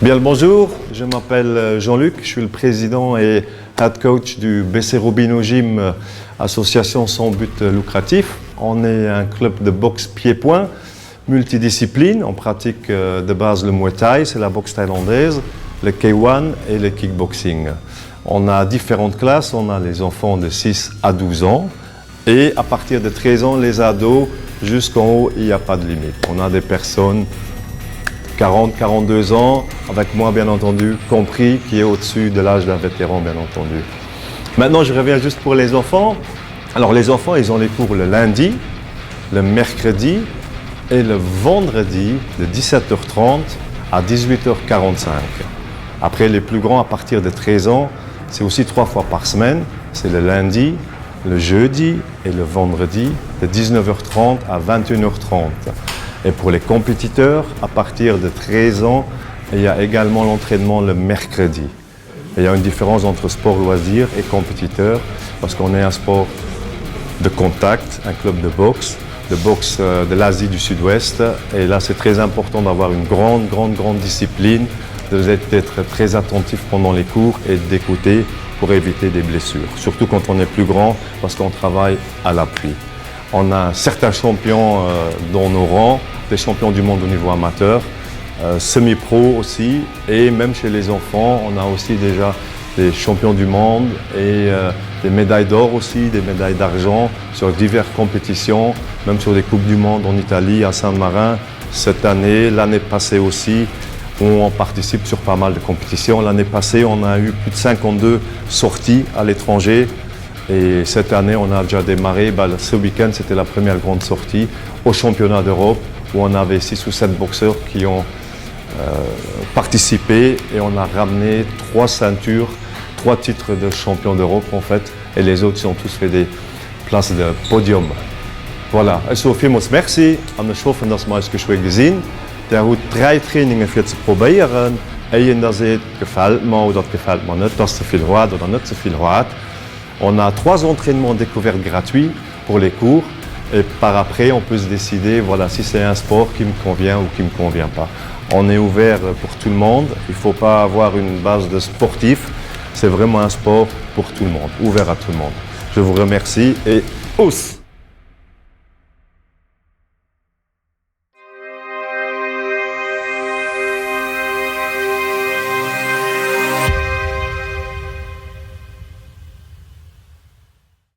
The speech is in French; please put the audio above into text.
Bien le bonjour, je m'appelle Jean-Luc, je suis le président et head coach du BC Robino Gym, association sans but lucratif. On est un club de boxe pied-point, multidiscipline. On pratique de base le Muay Thai, c'est la boxe thaïlandaise, le K1 et le kickboxing. On a différentes classes, on a les enfants de 6 à 12 ans et à partir de 13 ans, les ados, jusqu'en haut, il n'y a pas de limite. On a des personnes 40, 42 ans, avec moi bien entendu, compris, qui est au-dessus de l'âge d'un vétéran bien entendu. Maintenant, je reviens juste pour les enfants. Alors les enfants, ils ont les cours le lundi, le mercredi et le vendredi de 17h30 à 18h45. Après, les plus grands, à partir de 13 ans, c'est aussi 3 fois par semaine. C'est le lundi, le jeudi et le vendredi de 19h30 à 21h30. Et pour les compétiteurs, à partir de 13 ans, il y a également l'entraînement le mercredi. Et il y a une différence entre sport loisir et compétiteur, parce qu'on est un sport de contact, un club de boxe de l'Asie du Sud-Ouest. Et là, c'est très important d'avoir une grande discipline, d'être très attentif pendant les cours et d'écouter pour éviter des blessures. Surtout quand on est plus grand, parce qu'on travaille à l'appui. On a certains champions dans nos rangs, des champions du monde au niveau amateur, semi-pro aussi, et même chez les enfants, on a aussi déjà des champions du monde et des médailles d'or aussi, des médailles d'argent sur diverses compétitions, même sur des Coupes du Monde en Italie, à Saint-Marin, cette année, l'année passée aussi, où on participe sur pas mal de compétitions. L'année passée, on a eu plus de 52 sorties à l'étranger. Et cette année, on a déjà démarré, ce week-end, c'était la première grande sortie au championnat d'Europe où on avait 6 ou 7 boxeurs qui ont participé et on a ramené 3 ceintures, 3 titres de champion d'Europe en fait et les autres ils ont tous fait des places de podium. Voilà, also vielmals merci und ich hoffe, dass wir es geschwind gesehen. Der hat 3 Trainingen für zu probieren. Eén dat zegt, gefällt mir oder gefällt mir nicht, dass zu viel hat oder nicht zu viel hat. On a 3 entraînements découvertes gratuits pour les cours et par après on peut se décider voilà, si c'est un sport qui me convient ou qui ne me convient pas. On est ouvert pour tout le monde, il ne faut pas avoir une base de sportif, c'est vraiment un sport pour tout le monde, ouvert à tout le monde. Je vous remercie et hausse!